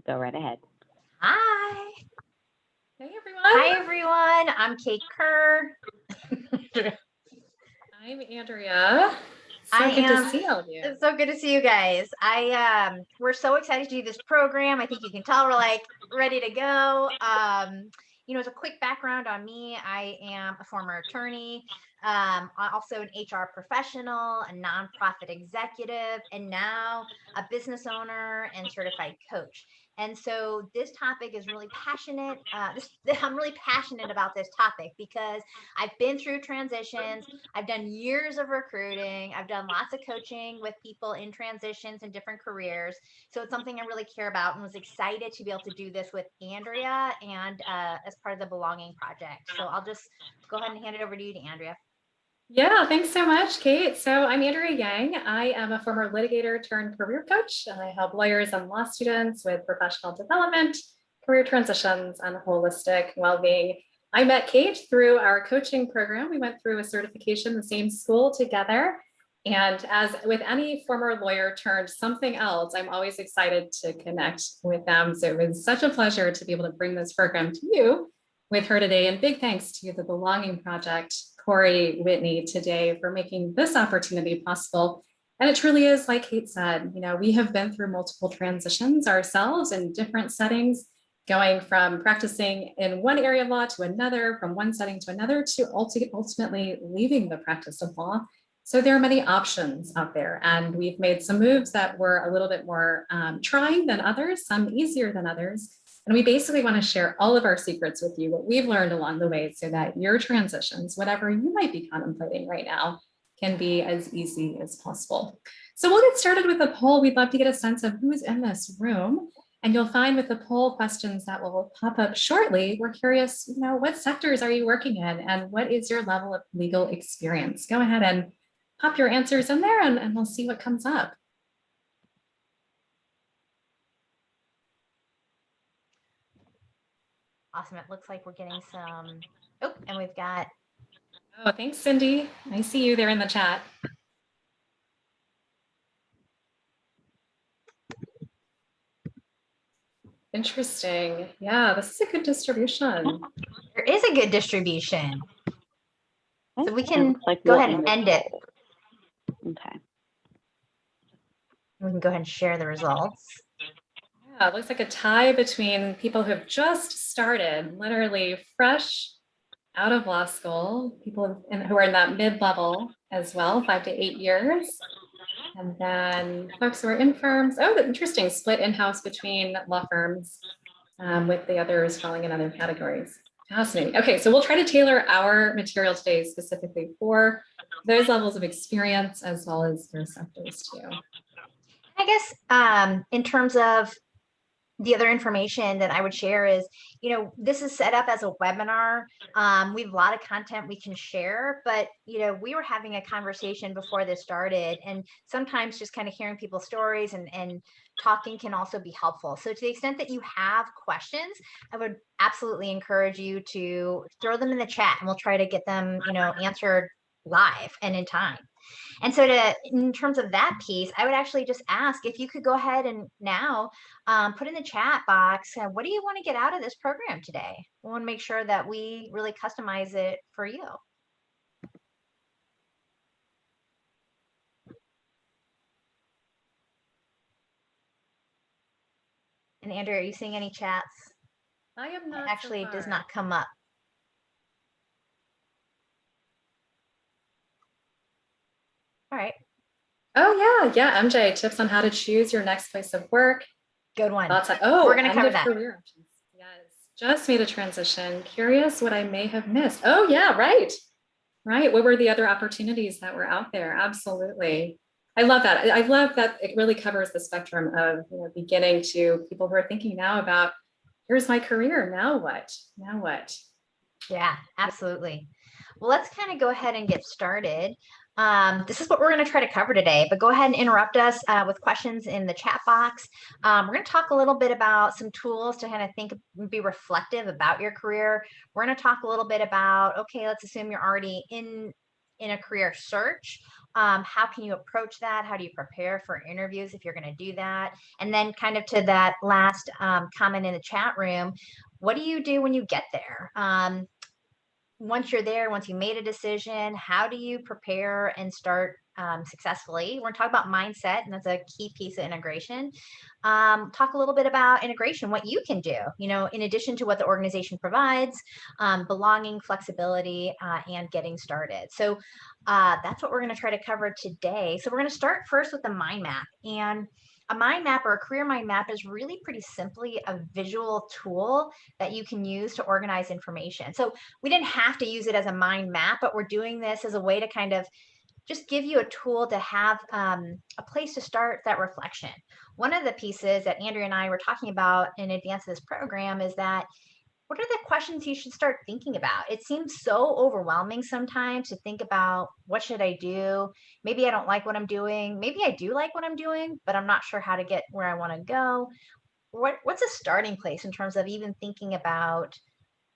Go right ahead. Hi. Hey, everyone. Hi, everyone. I'm Kate Kerr. I'm Andrea. So good to see all of you. It's so good to see you guys. We're so excited to do this program. I think you can tell we're like ready to go. As a quick background on me, I am a former attorney, also an HR professional, a nonprofit executive, and now a business owner and certified coach. And so this topic is really passionate. I'm really passionate about this topic because I've been through transitions. I've done years of recruiting. I've done lots of coaching with people in transitions and different careers. So it's something I really care about and was excited to be able to do this with Andrea and as part of the Belonging Project. So I'll just go ahead and hand it over to you, Andrea. Yeah, thanks so much, Kate. So I'm Andrea Yang. I am a former litigator turned career coach, and I help lawyers and law students with professional development, career transitions, and holistic well-being. I met Kate through our coaching program. We went through a certification in the same school together. And as with any former lawyer turned something else, I'm always excited to connect with them. So it was such a pleasure to be able to bring this program to you with her today. And big thanks to the Belonging Project, Corey Whitney today for making this opportunity possible. And it truly is, like Kate said, we have been through multiple transitions ourselves in different settings, going from practicing in one area of law to another, from one setting to another, to ultimately leaving the practice of law. So there are many options out there, and we've made some moves that were a little bit more trying than others, some easier than others. And we basically want to share all of our secrets with you, what we've learned along the way, so that your transitions, whatever you might be contemplating right now, can be as easy as possible. So we'll get started with a poll. We'd love to get a sense of who's in this room. And you'll find with the poll questions that will pop up shortly, we're curious, what sectors are you working in and what is your level of legal experience? Go ahead and pop your answers in there and we'll see what comes up. Awesome. It looks like we're getting some, and we've got. Oh, thanks, Cindy. I see you there in the chat. Interesting. Yeah, this is a good distribution. There is a good distribution. So we can go ahead and end it. Okay. We can go ahead and share the results. Yeah, it looks like a tie between people who have just started, literally fresh out of law school, people who are in that mid-level as well, 5 to 8 years. And then folks who are in firms. Oh, interesting, split in-house between law firms with the others falling in other categories. Fascinating. Okay, so we'll try to tailor our material today specifically for those levels of experience as well as your sectors too. I guess in terms of the other information that I would share is, this is set up as a webinar. We have a lot of content we can share, but, we were having a conversation before this started, and sometimes just kind of hearing people's stories and talking can also be helpful. So to the extent that you have questions, I would absolutely encourage you to throw them in the chat and we'll try to get them, answered live and in time. And so in terms of that piece, I would actually just ask if you could go ahead and now put in the chat box, what do you want to get out of this program today? We want to make sure that we really customize it for you. And Andrea, are you seeing any chats? I am not. Actually, it does not come up. All right. Oh yeah, MJ, tips on how to choose your next place of work. Good one. We're going to cover that. Career options. Yes, just made a transition. Curious what I may have missed. Oh yeah, right. What were the other opportunities that were out there? Absolutely. I love that. I love that it really covers the spectrum of beginning to people who are thinking now about, here's my career, now what? Now what? Yeah, absolutely. Well, let's kind of go ahead and get started. This is what we're going to try to cover today, but go ahead and interrupt us with questions in the chat box. We're going to talk a little bit about some tools to kind of be reflective about your career. We're going to talk a little bit about, okay, let's assume you're already in a career search. How can you approach that? How do you prepare for interviews if you're going to do that? And then kind of to that last comment in the chat room, what do you do when you get there? Once you're there, once you made a decision, how do you prepare and start successfully? We're going to talk about mindset, and that's a key piece of integration. Talk a little bit about integration, what you can do, in addition to what the organization provides, belonging, flexibility, and getting started. So that's what we're going to try to cover today. So we're going to start first with the mind map. And a mind map or a career mind map is really pretty simply a visual tool that you can use to organize information. So we didn't have to use it as a mind map, but we're doing this as a way to kind of just give you a tool to have a place to start that reflection. One of the pieces that Andrea and I were talking about in advance of this program is that what are the questions you should start thinking about? It seems so overwhelming sometimes to think about, what should I do? Maybe I don't like what I'm doing. Maybe I do like what I'm doing, but I'm not sure how to get where I want to go. What's a starting place in terms of even thinking about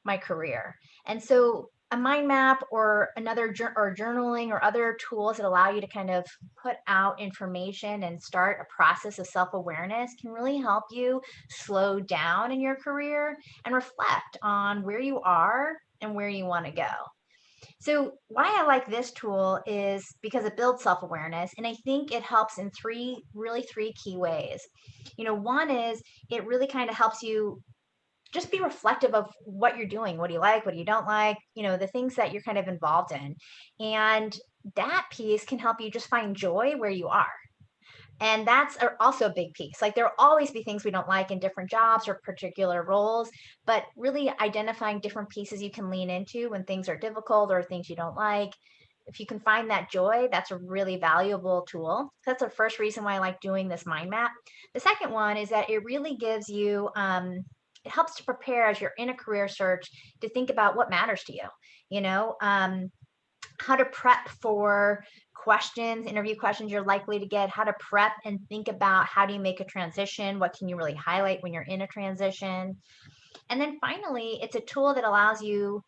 my career? And so a mind map or or journaling or other tools that allow you to kind of put out information and start a process of self-awareness can really help you slow down in your career and reflect on where you are and where you want to go. So why I like this tool is because it builds self-awareness, and I think it helps in three key ways. One is it really kind of helps you just be reflective of what you're doing. What do you like? What do you don't like? The things that you're kind of involved in. And that piece can help you just find joy where you are. And that's also a big piece. Like, there will always be things we don't like in different jobs or particular roles, but really identifying different pieces you can lean into when things are difficult or things you don't like. If you can find that joy, that's a really valuable tool. That's the first reason why I like doing this mind map. The second one is that it really gives you, it helps to prepare as you're in a career search to think about what matters to you, how to prep for questions, interview questions you're likely to get, how to prep and think about how do you make a transition, what can you really highlight when you're in a transition. And then finally, it's a tool that allows you,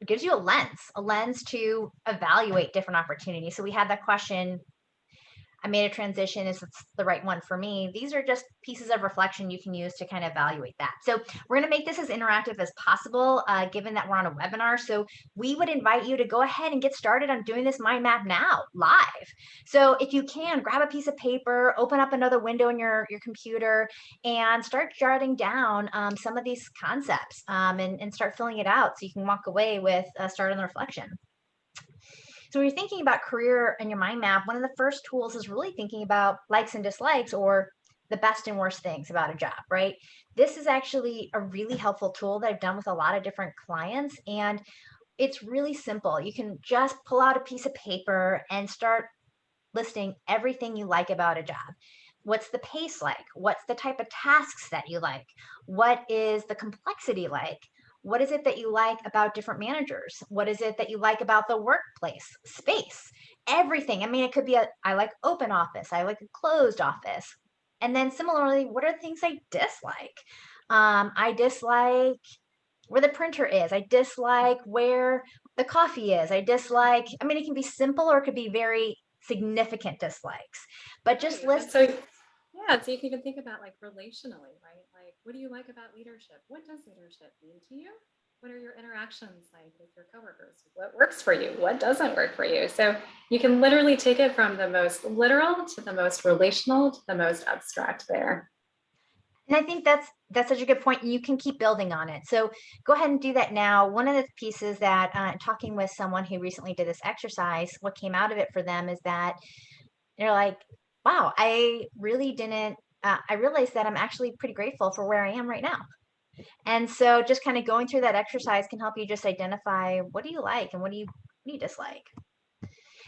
gives you a lens to evaluate different opportunities. So we had that question, I made a transition, is it the right one for me? These are just pieces of reflection you can use to kind of evaluate that. So we're going to make this as interactive as possible, given that we're on a webinar. So we would invite you to go ahead and get started on doing this mind map now, live. So if you can, grab a piece of paper, open up another window in your computer, and start jotting down some of these concepts, and start filling it out so you can walk away with a start on the reflection. So when you're thinking about career and your mind map, one of the first tools is really thinking about likes and dislikes, or the best and worst things about a job, right? This is actually a really helpful tool that I've done with a lot of different clients, and it's really simple. You can just pull out a piece of paper and start listing everything you like about a job. What's the pace like? What's the type of tasks that you like? What is the complexity like? What is it that you like about different managers? What is it that you like about the workplace space? Everything. I mean, it could be I like open office. I like a closed office. And then similarly, what are the things I dislike? I dislike where the printer is. I dislike where the coffee is. I mean, it can be simple or it could be very significant dislikes, but just list. So yeah, so you can even think about like relationally, right? Like, what do you like about leadership? What does leadership mean to you? What are your interactions like with your coworkers? What works for you? What doesn't work for you? So you can literally take it from the most literal to the most relational to the most abstract there. And I think that's such a good point, and you can keep building on it. So go ahead and do that now. One of the pieces that, talking with someone who recently did this exercise, what came out of it for them is that they're like, wow, I really didn't, I realized that I'm actually pretty grateful for where I am right now. And so just kind of going through that exercise can help you just identify, what do you like and what do you dislike?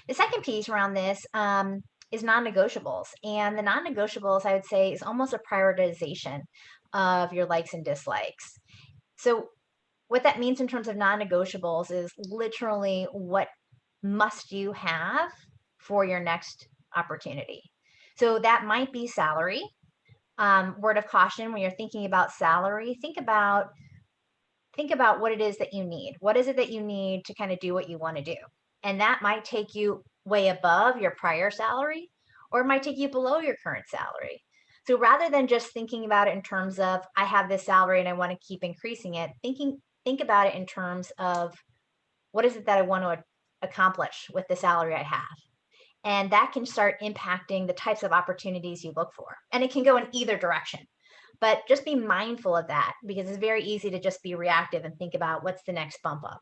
The second piece around this is non-negotiables. And the non-negotiables, I would say, is almost a prioritization of your likes and dislikes. So what that means in terms of non-negotiables is literally what must you have for your next opportunity. So that might be salary. Word of caution, when you're thinking about salary, think about what it is that you need. What is it that you need to kind of do what you want to do? And that might take you way above your prior salary, or it might take you below your current salary. So rather than just thinking about it in terms of, I have this salary and I want to keep increasing it, think about it in terms of, what is it that I want to accomplish with the salary I have? And that can start impacting the types of opportunities you look for. And it can go in either direction. But just be mindful of that, because it's very easy to just be reactive and think about what's the next bump up.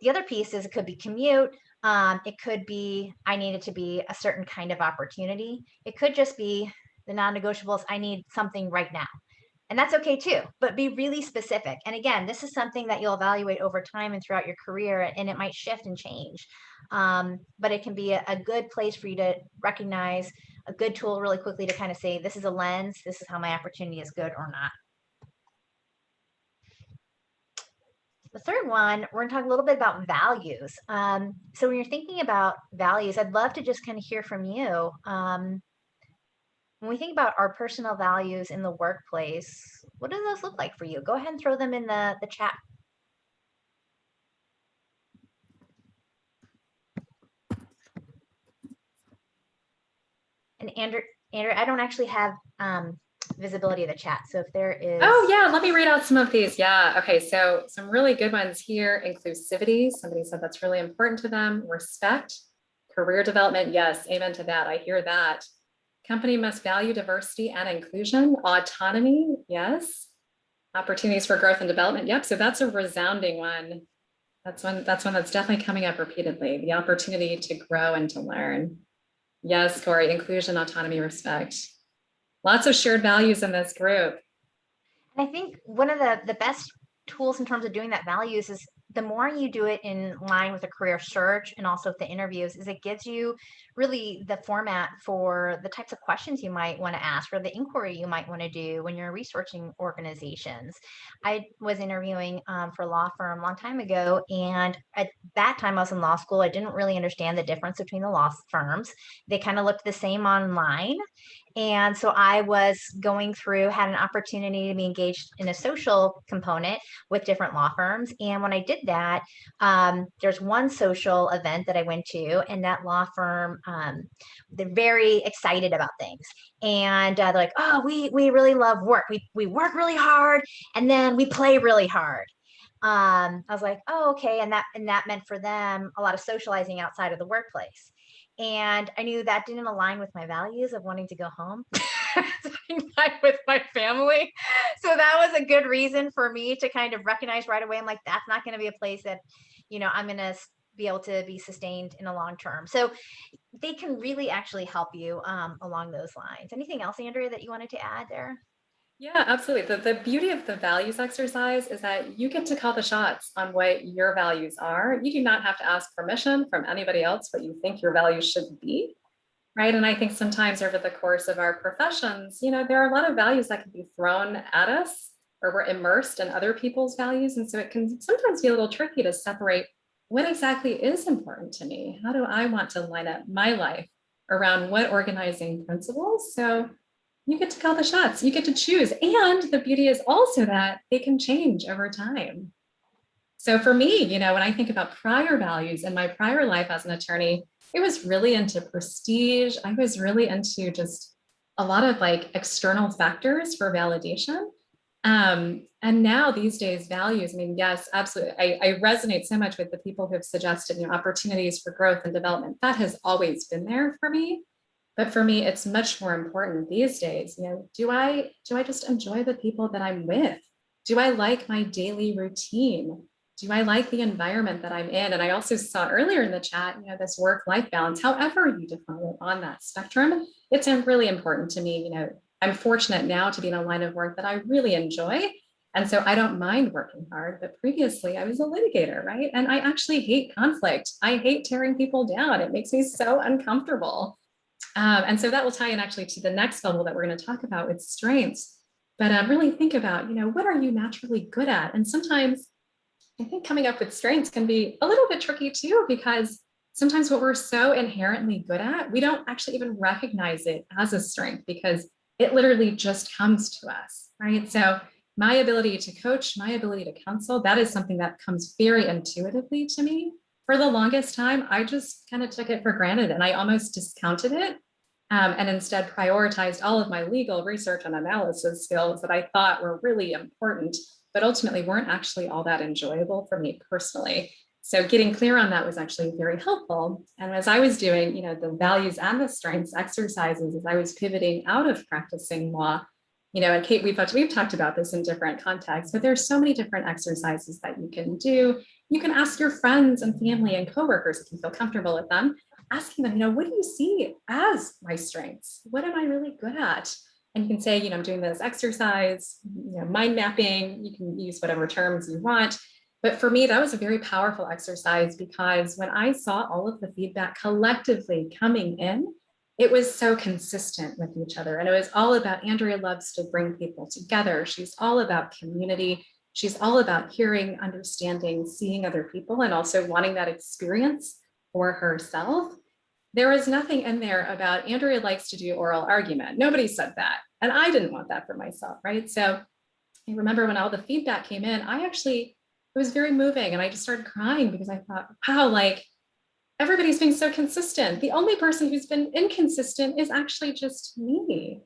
The other piece is, it could be commute. It could be, I need it to be a certain kind of opportunity. It could just be the non-negotiables. I need something right now. And that's okay too, but be really specific. And again, this is something that you'll evaluate over time and throughout your career, and it might shift and change. But it can be a good place for you to recognize, a good tool really quickly to kind of say, this is a lens, this is how my opportunity is good or not. The third one, we're gonna talk a little bit about values. So when you're thinking about values, I'd love to just kind of hear from you. When we think about our personal values in the workplace, what do those look like for you? Go ahead and throw them in the chat. And Andrew, I don't actually have visibility of the chat. So if there is. Oh yeah, let me read out some of these. Yeah, okay, so some really good ones here. Inclusivity, somebody said that's really important to them. Respect, career development, yes, amen to that, I hear that. Company must value diversity and inclusion. Autonomy, yes. Opportunities for growth and development, yep, so that's a resounding one. That's one that's definitely coming up repeatedly. The opportunity to grow and to learn. Yes, Corey, inclusion, autonomy, respect. Lots of shared values in this group. And I think one of the best tools in terms of doing that values is, the more you do it in line with a career search and also with the interviews, is it gives you really the format for the types of questions you might want to ask, or the inquiry you might want to do when you're researching organizations. I was interviewing for a law firm a long time ago, and at that time I was in law school. I didn't really understand the difference between the law firms. They kind of looked the same online. And so I was going through, had an opportunity to be engaged in a social component with different law firms. And when I did that, there's one social event that I went to, and that law firm, they're very excited about things. And they're like, oh, we really love work. We work really hard, and then we play really hard. I was like, oh, okay. And that meant for them a lot of socializing outside of the workplace. And I knew that didn't align with my values of wanting to go home spending time with my family. So that was a good reason for me to kind of recognize right away. I'm like, that's not going to be a place that, I'm going to be able to be sustained in a long term. So they can really actually help you along those lines. Anything else, Andrea, that you wanted to add there? Yeah, absolutely. The beauty of the values exercise is that you get to call the shots on what your values are. You do not have to ask permission from anybody else what you think your values should be, right? And I think sometimes over the course of our professions, there are a lot of values that can be thrown at us, or we're immersed in other people's values. And so it can sometimes be a little tricky to separate what exactly is important to me. How do I want to line up my life around what organizing principles? So you get to call the shots, you get to choose. And the beauty is also that they can change over time. So for me, when I think about prior values in my prior life as an attorney, it was really into prestige. I was really into just a lot of external factors for validation. And now these days, values, yes, absolutely. I resonate so much with the people who have suggested opportunities for growth and development. That has always been there for me. But for me, it's much more important these days. Do I just enjoy the people that I'm with? Do I like my daily routine? Do I like the environment that I'm in? And I also saw earlier in the chat, this work-life balance, however you define it on that spectrum, it's really important to me. I'm fortunate now to be in a line of work that I really enjoy. And so I don't mind working hard, but previously I was a litigator, right? And I actually hate conflict. I hate tearing people down. It makes me so uncomfortable. And so that will tie in actually to the next level that we're going to talk about with strengths. But really think about, what are you naturally good at? And sometimes I think coming up with strengths can be a little bit tricky too, because sometimes what we're so inherently good at, we don't actually even recognize it as a strength because it literally just comes to us, right? So my ability to coach, my ability to counsel, that is something that comes very intuitively to me. for the longest time, I just kind of took it for granted and I almost discounted it. And instead prioritized all of my legal research and analysis skills that I thought were really important, but ultimately weren't actually all that enjoyable for me personally. So getting clear on that was actually very helpful. And as I was doing, the values and the strengths exercises, as I was pivoting out of practicing law, and Kate, we've talked about this in different contexts, but there's so many different exercises that you can do. You can ask your friends and family and coworkers if you feel comfortable with them, asking them, what do you see as my strengths? What am I really good at? And you can say, I'm doing this exercise, mind mapping, you can use whatever terms you want. But for me, that was a very powerful exercise because when I saw all of the feedback collectively coming in, it was so consistent with each other. And it was all about, Andrea loves to bring people together. She's all about community. She's all about hearing, understanding, seeing other people, and also wanting that experience for herself. There was nothing in there about Andrea likes to do oral argument. Nobody said that. And I didn't want that for myself, right? So I remember when all the feedback came in, it was very moving. And I just started crying because I thought, wow, everybody's being so consistent. The only person who's been inconsistent is actually just me.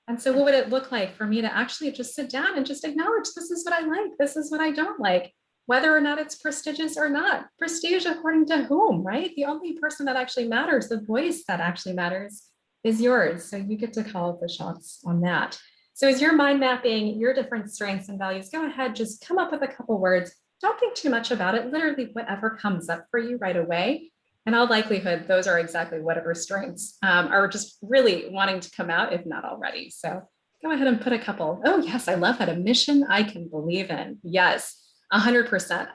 And so what would it look like for me to actually just sit down and just acknowledge, this is what I like, this is what I don't like, whether or not it's prestigious or not. Prestige according to whom, right? The only person that actually matters, the voice that actually matters is yours. So you get to call the shots on that. So as you're mind mapping your different strengths and values, go ahead, just come up with a couple words. Don't think too much about it. Literally whatever comes up for you right away. In all likelihood, those are exactly whatever strengths are just really wanting to come out, if not already. So go ahead and put a couple. Oh, yes, I love that. A mission I can believe in. Yes, 100%.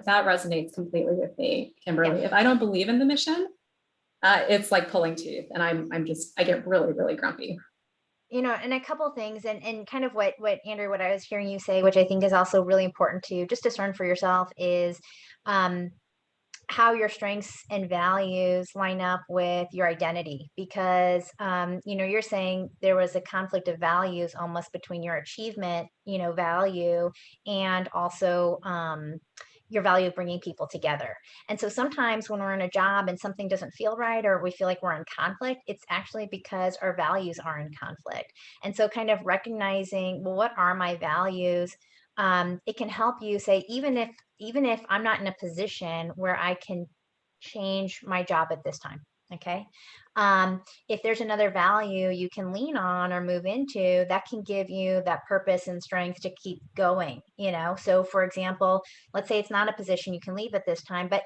That resonates completely with me, Kimberly. If I don't believe in the mission, it's like pulling teeth, and I get really, really grumpy. And a couple of things, and kind of what Andrew, what I was hearing you say, which I think is also really important to just discern for yourself, is how your strengths and values line up with your identity, because you're saying there was a conflict of values almost between your achievement value and also your value of bringing people together. And so sometimes when we're in a job and something doesn't feel right, or we feel like we're in conflict, it's actually because our values are in conflict. And so kind of recognizing, well, what are my values? It can help you say, even if I'm not in a position where I can change my job at this time, okay? If there's another value you can lean on or move into, that can give you that purpose and strength to keep going, So for example, let's say it's not a position you can leave at this time, but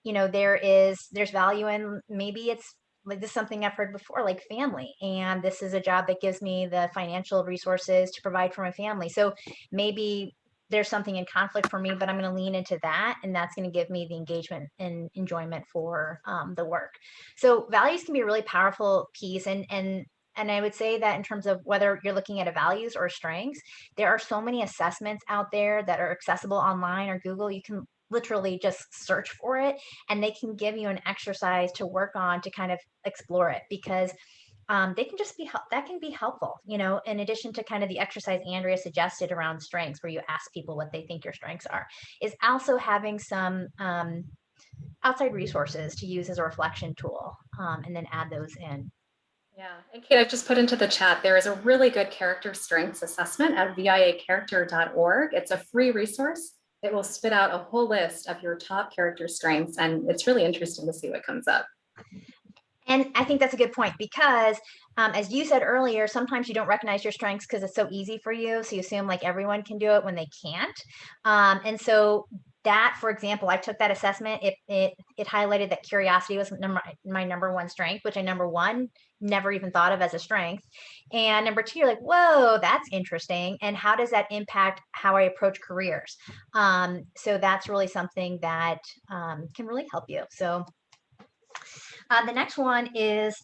there's value in, maybe it's like, this is something I've heard before, like family. And this is a job that gives me the financial resources to provide for my family. So maybe there's something in conflict for me, but I'm going to lean into that. And that's going to give me the engagement and enjoyment for the work. So values can be a really powerful piece. And I would say that in terms of whether you're looking at a values or strengths, there are so many assessments out there that are accessible online or Google. You can literally just search for it, and they can give you an exercise to work on to kind of explore it, because they can just that can be helpful, in addition to kind of the exercise Andrea suggested around strengths, where you ask people what they think your strengths are, is also having some outside resources to use as a reflection tool, and then add those in. Yeah, and Kate, I've just put into the chat, there is a really good character strengths assessment at viacharacter.org. It's a free resource. It will spit out a whole list of your top character strengths, and it's really interesting to see what comes up. And I think that's a good point, because as you said earlier, sometimes you don't recognize your strengths because it's so easy for you. So you assume like everyone can do it when they can't. And so that, for example, I took that assessment. It highlighted that curiosity was my number one strength, which I never even thought of as a strength. And number two, you're like, whoa, that's interesting. And how does that impact how I approach careers? So that's really something that can really help you. So the next one is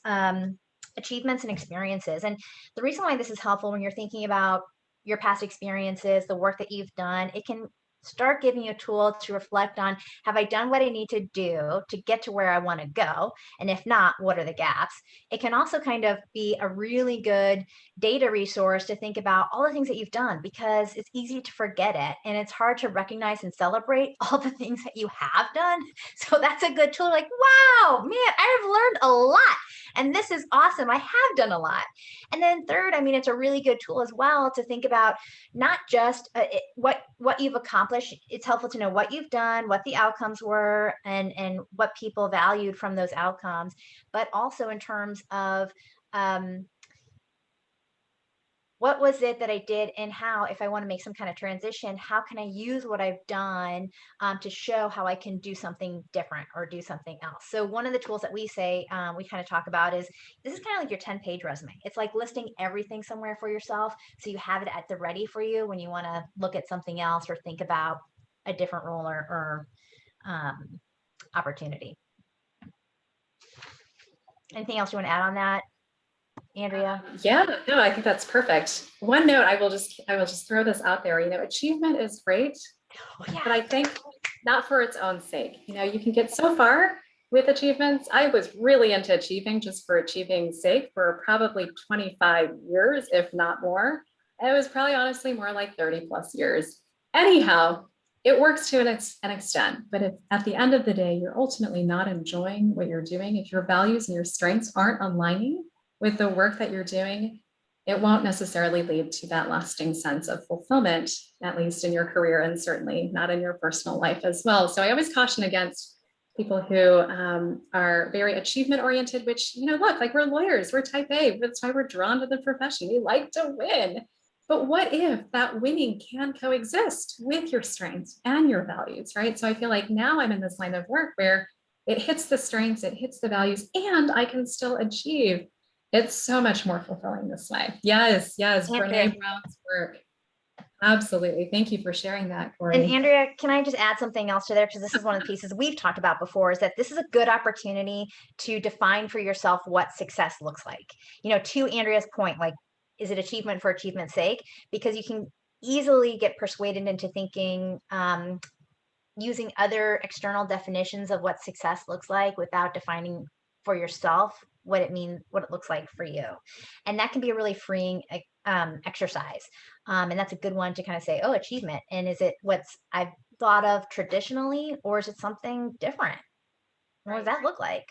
achievements and experiences. And the reason why this is helpful when you're thinking about your past experiences, the work that you've done, it can start giving you a tool to reflect on, have I done what I need to do to get to where I want to go? And if not, what are the gaps? It can also kind of be a really good data resource to think about all the things that you've done, because it's easy to forget it. And it's hard to recognize and celebrate all the things that you have done. So that's a good tool. Like, wow, man, I have learned a lot. And this is awesome. I have done a lot. And then third, I mean, it's a really good tool as well to think about not just what you've accomplished. It's helpful to know what you've done, what the outcomes were, and what people valued from those outcomes, but also in terms of what was it that I did, and how, if I want to make some kind of transition, how can I use what I've done to show how I can do something different or do something else? So one of the tools that we say, we kind of talk about is, this is kind of like your 10-page resume. It's like listing everything somewhere for yourself, so you have it at the ready for you when you want to look at something else or think about a different role or opportunity. Anything else you want to add on that, Andrea? Yeah, no, I think that's perfect. One note, I will just throw this out there. Achievement is great, but I think not for its own sake. You can get so far with achievements. I was really into achieving just for achieving's sake for probably 25 years, if not more. It was probably honestly more like 30 plus years. Anyhow, it works to an extent, but if at the end of the day, you're ultimately not enjoying what you're doing, if your values and your strengths aren't aligning with the work that you're doing, it won't necessarily lead to that lasting sense of fulfillment, at least in your career, and certainly not in your personal life as well. So I always caution against people who are very achievement oriented, which, look, like, we're lawyers, we're type A, that's why we're drawn to the profession. We like to win. But what if that winning can coexist with your strengths and your values, right? So I feel like now I'm in this line of work where it hits the strengths, it hits the values, and I can still achieve. It's so much more fulfilling this way. Yes, Brene Brown's work. Absolutely. Thank you for sharing that, Corey. And Andrea, can I just add something else to there? Because this is one of the pieces we've talked about before, is that this is a good opportunity to define for yourself what success looks like. To Andrea's point, like, is it achievement for achievement's sake? Because you can easily get persuaded into thinking, using other external definitions of what success looks like without defining for yourself what it means, what it looks like for you. And that can be a really freeing exercise. And that's a good one to kind of say, oh, achievement. And is it what's I've thought of traditionally, or is it something different? What does that look like?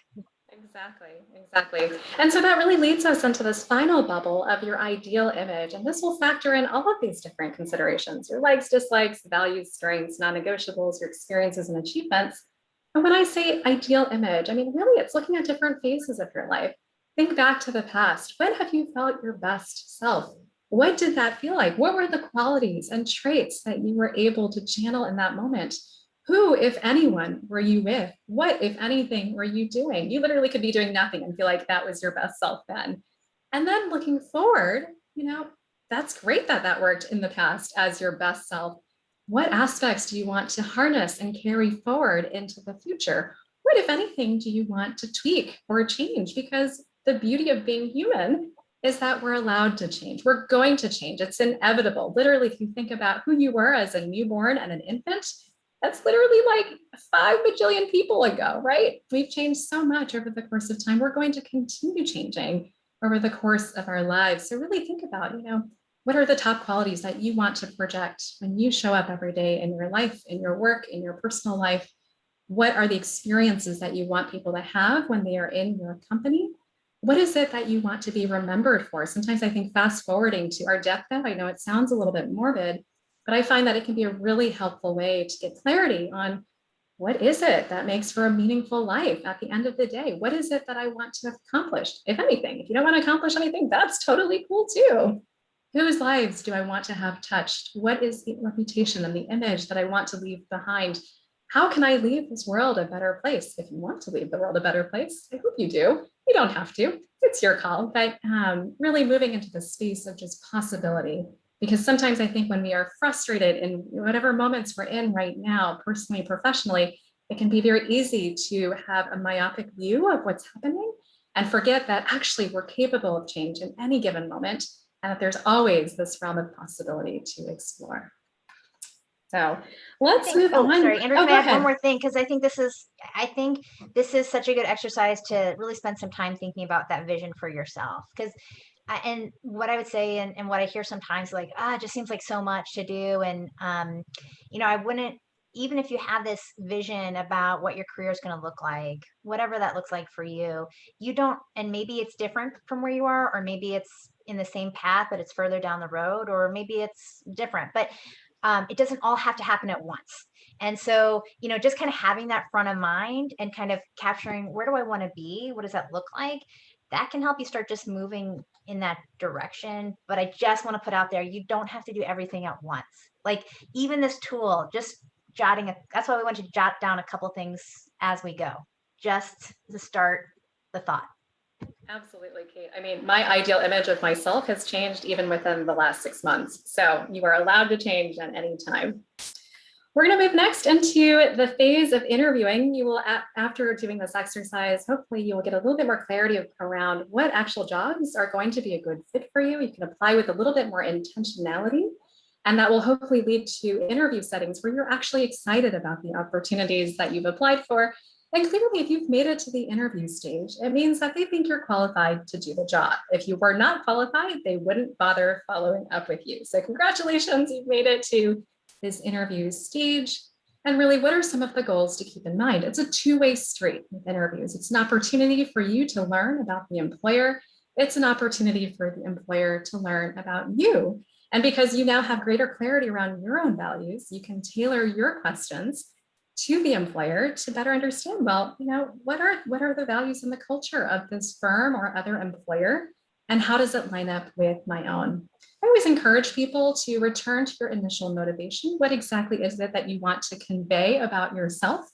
Exactly. And so that really leads us into this final bubble of your ideal image. And this will factor in all of these different considerations: your likes, dislikes, values, strengths, non-negotiables, your experiences and achievements. And when I say ideal image, I mean, really, it's looking at different phases of your life. Think back to the past. When have you felt your best self? What did that feel like? What were the qualities and traits that you were able to channel in that moment? Who, if anyone, were you with? What, if anything, were you doing? You literally could be doing nothing and feel like that was your best self then. And then looking forward, that's great that that worked in the past as your best self. What aspects do you want to harness and carry forward into the future? What, if anything, do you want to tweak or change? Because the beauty of being human is that we're allowed to change. We're going to change. It's inevitable. Literally, if you think about who you were as a newborn and an infant, that's literally like 5 bajillion people ago, right? We've changed so much over the course of time. We're going to continue changing over the course of our lives. So really think about, what are the top qualities that you want to project when you show up every day in your life, in your work, in your personal life? What are the experiences that you want people to have when they are in your company? What is it that you want to be remembered for? Sometimes I think fast forwarding to our deathbed, I know it sounds a little bit morbid, but I find that it can be a really helpful way to get clarity on what is it that makes for a meaningful life at the end of the day? What is it that I want to have accomplished, if anything? If you don't want to accomplish anything, that's totally cool too. Whose lives do I want to have touched? What is the reputation and the image that I want to leave behind? How can I leave this world a better place? If you want to leave the world a better place, I hope you do. You don't have to, it's your call, but really moving into the space of just possibility. Because sometimes I think when we are frustrated in whatever moments we're in right now, personally, professionally, it can be very easy to have a myopic view of what's happening and forget that actually we're capable of change in any given moment, and that there's always this realm of possibility to explore. So let's move on. Sorry, Andrew, Oh, can go I add one ahead. more thing? Because I think this is such a good exercise to really spend some time thinking about that vision for yourself. Because and what I would say and what I hear sometimes, like, it just seems like so much to do. And I wouldn't, even if you have this vision about what your career is going to look like, whatever that looks like for you, you don't, and maybe it's different from where you are, or maybe it's in the same path, but it's further down the road, or maybe it's different. But it doesn't all have to happen at once. And so, just kind of having that front of mind and kind of capturing, where do I want to be? What does that look like? That can help you start just moving in that direction. But I just want to put out there, you don't have to do everything at once. Like even this tool, just that's why we want to jot down a couple things as we go, just to start the thought. Absolutely, Kate. I mean, my ideal image of myself has changed even within the last 6 months. So you are allowed to change at any time. We're going to move next into the phase of interviewing. You will, after doing this exercise, hopefully you will get a little bit more clarity around what actual jobs are going to be a good fit for you. You can apply with a little bit more intentionality, and that will hopefully lead to interview settings where you're actually excited about the opportunities that you've applied for. And clearly, if you've made it to the interview stage, it means that they think you're qualified to do the job. If you were not qualified, they wouldn't bother following up with you. So congratulations, you've made it to this interview stage. And really, what are some of the goals to keep in mind? It's a two-way street with interviews. It's an opportunity for you to learn about the employer. It's an opportunity for the employer to learn about you. And because you now have greater clarity around your own values, you can tailor your questions to the employer to better understand, well, what are the values and the culture of this firm or other employer, and how does it line up with my own? I always encourage people to return to your initial motivation. What exactly is it that you want to convey about yourself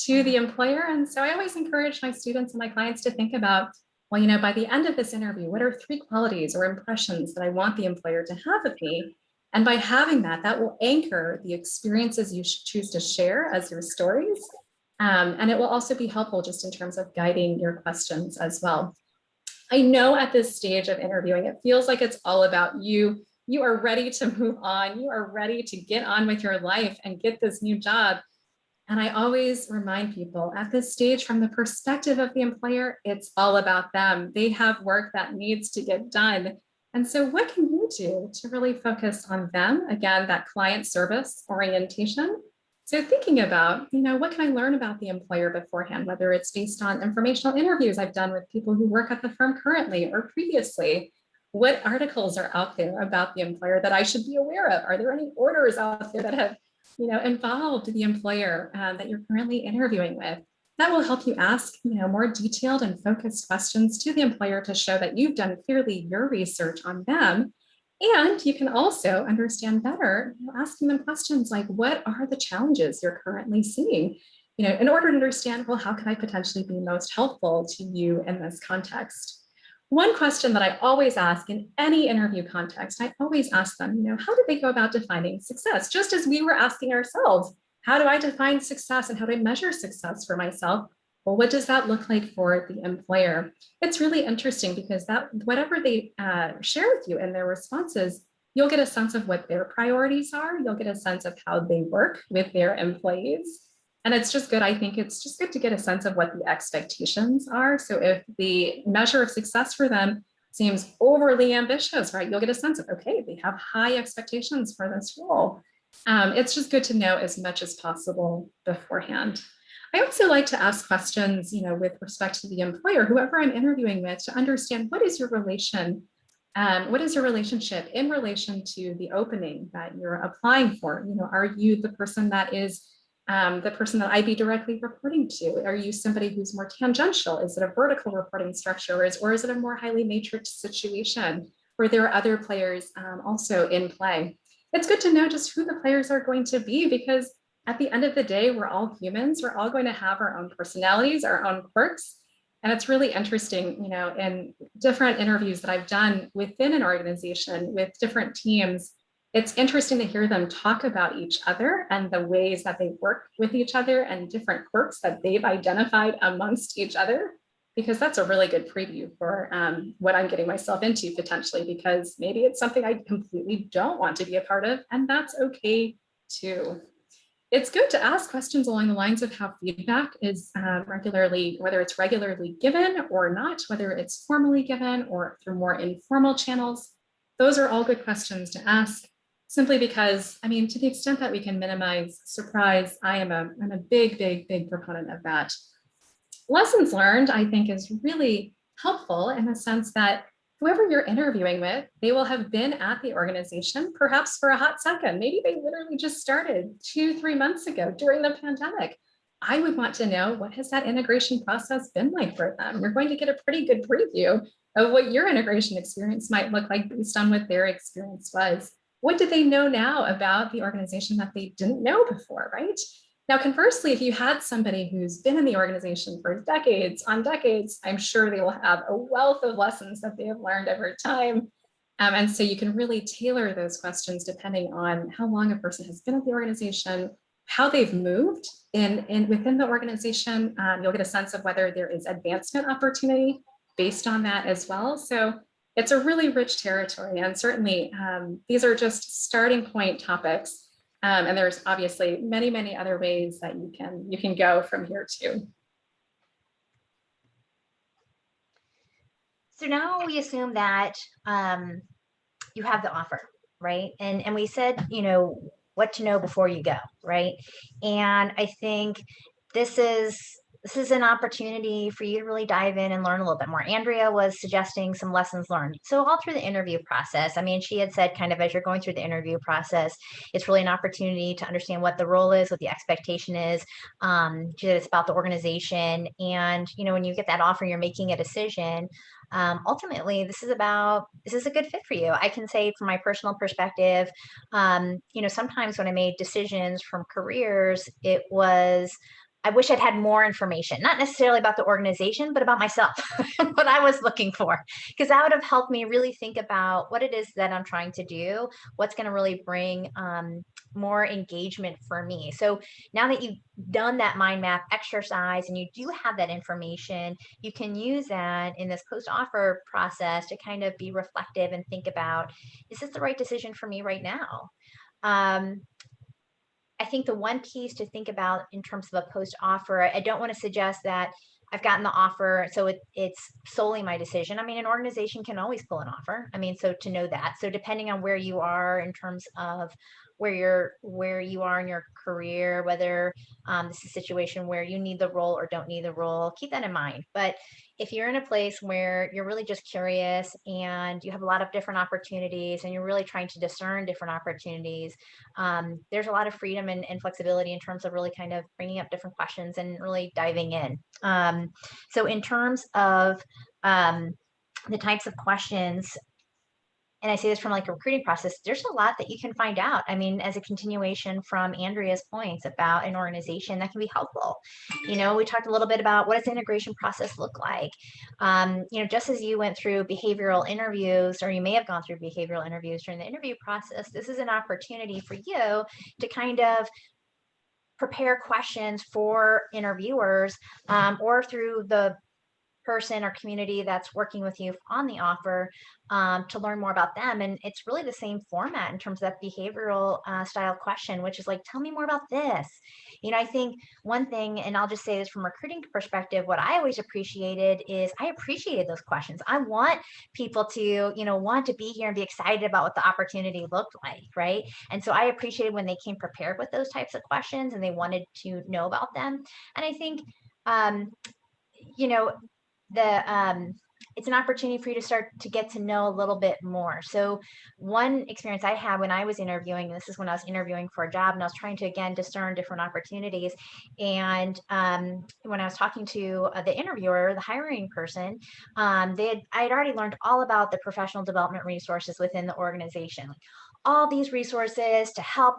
to the employer? And so I always encourage my students and my clients to think about, well, by the end of this interview, what are 3 qualities or impressions that I want the employer to have of me? And by having that will anchor the experiences you choose to share as your stories. And it will also be helpful just in terms of guiding your questions as well. I know at this stage of interviewing, it feels like it's all about you. You are ready to move on. You are ready to get on with your life and get this new job. And I always remind people at this stage, from the perspective of the employer, it's all about them. They have work that needs to get done. And so what can you do to really focus on them? Again, that client service orientation. So thinking about, what can I learn about the employer beforehand, whether it's based on informational interviews I've done with people who work at the firm currently or previously. What articles are out there about the employer that I should be aware of? Are there any orders out there that have involved the employer that you're currently interviewing with? That will help you ask, more detailed and focused questions to the employer to show that you've done clearly your research on them. And you can also understand better, asking them questions like, what are the challenges you're currently seeing? In order to understand, well, how can I potentially be most helpful to you in this context? One question that I always ask in any interview context, I always ask them, how did they go about defining success? Just as we were asking ourselves, how do I define success and how do I measure success for myself? Well, what does that look like for the employer? It's really interesting because that whatever they share with you in their responses, you'll get a sense of what their priorities are. You'll get a sense of how they work with their employees. And it's just good. I think it's just good to get a sense of what the expectations are. So if the measure of success for them seems overly ambitious, right, you'll get a sense of, okay, they have high expectations for this role. It's just good to know as much as possible beforehand. I also like to ask questions, with respect to the employer, whoever I'm interviewing with, to understand what is your relationship in relation to the opening that you're applying for. Are you the person that is the person that I'd be directly reporting to? Are you somebody who's more tangential? Is it a vertical reporting structure, or is it a more highly matrixed situation where there are other players also in play? It's good to know just who the players are going to be, because at the end of the day, we're all humans. We're all going to have our own personalities, our own quirks. And it's really interesting, in different interviews that I've done within an organization with different teams, it's interesting to hear them talk about each other and the ways that they work with each other and different quirks that they've identified amongst each other, because that's a really good preview for what I'm getting myself into potentially, because maybe it's something I completely don't want to be a part of, and that's okay too. It's good to ask questions along the lines of how feedback is regularly, whether it's regularly given or not, whether it's formally given or through more informal channels. Those are all good questions to ask, simply because, I mean, to the extent that we can minimize surprise, I'm a big proponent of that. Lessons learned, I think, is really helpful in the sense that whoever you're interviewing with, they will have been at the organization, perhaps for a hot second. Maybe they literally just started 2-3 months ago during the pandemic. I would want to know, what has that integration process been like for them? You're going to get a pretty good preview of what your integration experience might look like based on what their experience was. What do they know now about the organization that they didn't know before, right? Now, conversely, if you had somebody who's been in the organization for decades on decades, I'm sure they will have a wealth of lessons that they have learned over time. And so you can really tailor those questions depending on how long a person has been at the organization, how they've moved within the organization. You'll get a sense of whether there is advancement opportunity based on that as well. So it's a really rich territory. And certainly these are just starting point topics. And there's obviously many other ways that you can go from here too. So now we assume that you have the offer, right? And we said, what to know before you go, right? And I think this is an opportunity for you to really dive in and learn a little bit more. Andrea was suggesting some lessons learned. So all through the interview process, I mean, she had said kind of as you're going through the interview process, it's really an opportunity to understand what the role is, what the expectation is. She said it's about the organization. And, when you get that offer, you're making a decision. Ultimately, this is a good fit for you. I can say from my personal perspective, sometimes when I made decisions from careers, it was, I wish I'd had more information, not necessarily about the organization, but about myself, what I was looking for, because that would have helped me really think about what it is that I'm trying to do, what's going to really bring more engagement for me. So now that you've done that mind map exercise and you do have that information, you can use that in this post-offer process to kind of be reflective and think about, is this the right decision for me right now? I think the one piece to think about in terms of a post-offer, I don't want to suggest that I've gotten the offer, so it's solely my decision. I mean, an organization can always pull an offer. I mean, so to know that. So depending on where you are in terms of where you are in your career, whether this is a situation where you need the role or don't need the role, keep that in mind. But if you're in a place where you're really just curious and you have a lot of different opportunities and you're really trying to discern different opportunities, there's a lot of freedom and flexibility in terms of really kind of bringing up different questions and really diving in. So in terms of the types of questions, and I say this from like a recruiting process, there's a lot that you can find out. I mean, as a continuation from Andrea's points about an organization that can be helpful. We talked a little bit about what does the integration process look like? Just as you went through behavioral interviews, or you may have gone through behavioral interviews during the interview process, this is an opportunity for you to kind of prepare questions for interviewers or through the person or community that's working with you on the offer to learn more about them. And it's really the same format in terms of that behavioral style question, which is like, tell me more about this. I think one thing, and I'll just say this from a recruiting perspective, what I always appreciated is I appreciated those questions. I want people to, want to be here and be excited about what the opportunity looked like, right? And so I appreciated when they came prepared with those types of questions and they wanted to know about them. And I think, it's an opportunity for you to start to get to know a little bit more. So one experience I had when I was interviewing, this is when I was interviewing for a job and I was trying to, again, discern different opportunities. And when I was talking to the interviewer, the hiring person, I had already learned all about the professional development resources within the organization. All these resources to help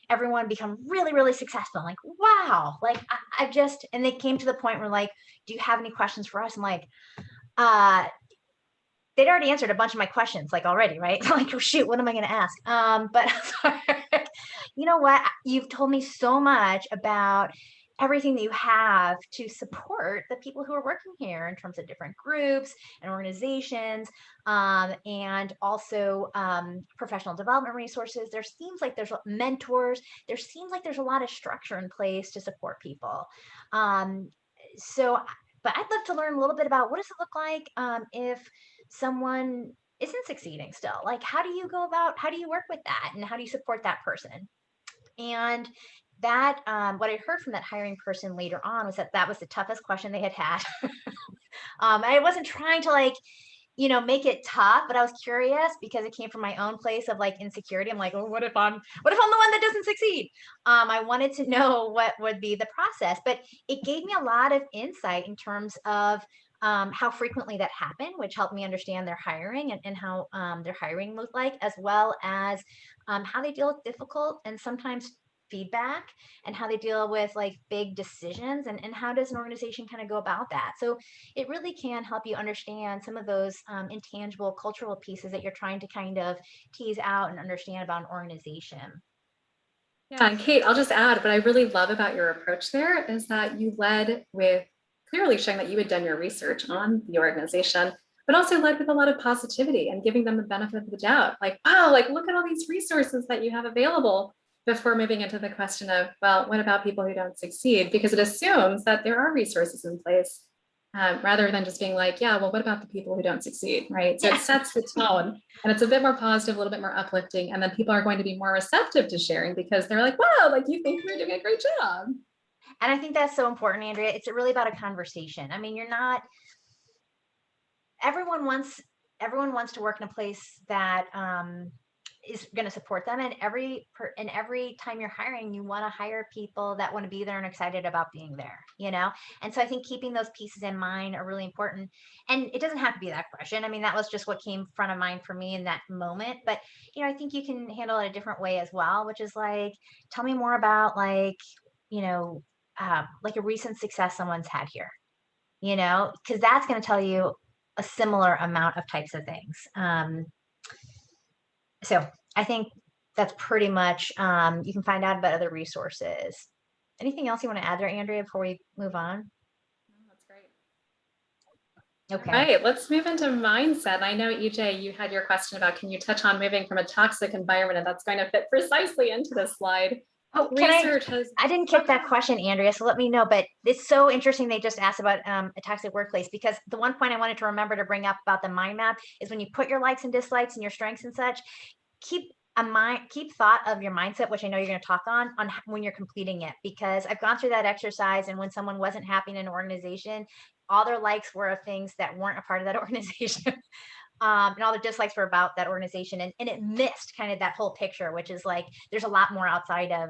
everyone become really, really successful. Like, wow, like I just, and they came to the point where like, do you have any questions for us? I'm like, they'd already answered a bunch of my questions like already, right? Like, oh, shoot, what am I going to ask? But you know what? You've told me so much about everything that you have to support the people who are working here in terms of different groups and organizations, and also professional development resources. There seems like there's mentors. There seems like there's a lot of structure in place to support people. But I'd love to learn a little bit about what does it look like if someone isn't succeeding still? Like, how do you work with that, and how do you support that person? And that what I heard from that hiring person later on was that was the toughest question they had. I wasn't trying to make it tough, but I was curious because it came from my own place of insecurity. I'm like, oh, what if I'm the one that doesn't succeed? I wanted to know what would be the process, but it gave me a lot of insight in terms of how frequently that happened, which helped me understand their hiring and how their hiring looked like, as well as how they deal with difficult and sometimes feedback, and how they deal with big decisions, and how does an organization kind of go about that. So it really can help you understand some of those intangible cultural pieces that you're trying to kind of tease out and understand about an organization. Yeah, and Kate, I'll just add, what I really love about your approach there is that you led with clearly showing that you had done your research on the organization, but also led with a lot of positivity and giving them the benefit of the doubt. Like, wow, look at all these resources that you have available, before moving into the question of, well, what about people who don't succeed? Because it assumes that there are resources in place, rather than just being like, yeah, well, what about the people who don't succeed, right? So it sets the tone, and it's a bit more positive, a little bit more uplifting, and then people are going to be more receptive to sharing because they're like, wow, you think you're doing a great job. And I think that's so important, Andrea. It's really about a conversation. I mean, everyone wants to work in a place that is going to support them, and every time you're hiring, you want to hire people that want to be there and excited about being there, and so I think keeping those pieces in mind are really important. And it doesn't have to be that question. I mean, that was just what came front of mind for me in that moment, but I think you can handle it a different way as well, which is tell me more about a recent success someone's had here, because that's going to tell you a similar amount of types of things. So I think that's pretty much, you can find out about other resources. Anything else you want to add there, Andrea, before we move on? That's great. Okay. All right, let's move into mindset. I know, EJ, you had your question about, can you touch on moving from a toxic environment? And that's going to fit precisely into this slide. Oh, I didn't get that question, Andrea, so let me know, but it's so interesting they just asked about a toxic workplace, because the one point I wanted to remember to bring up about the mind map is when you put your likes and dislikes and your strengths and such, keep thought of your mindset, which I know you're going to talk on when you're completing it, because I've gone through that exercise, and when someone wasn't happy in an organization, all their likes were of things that weren't a part of that organization. And all the dislikes were about that organization, and it missed kind of that whole picture, which is there's a lot more outside of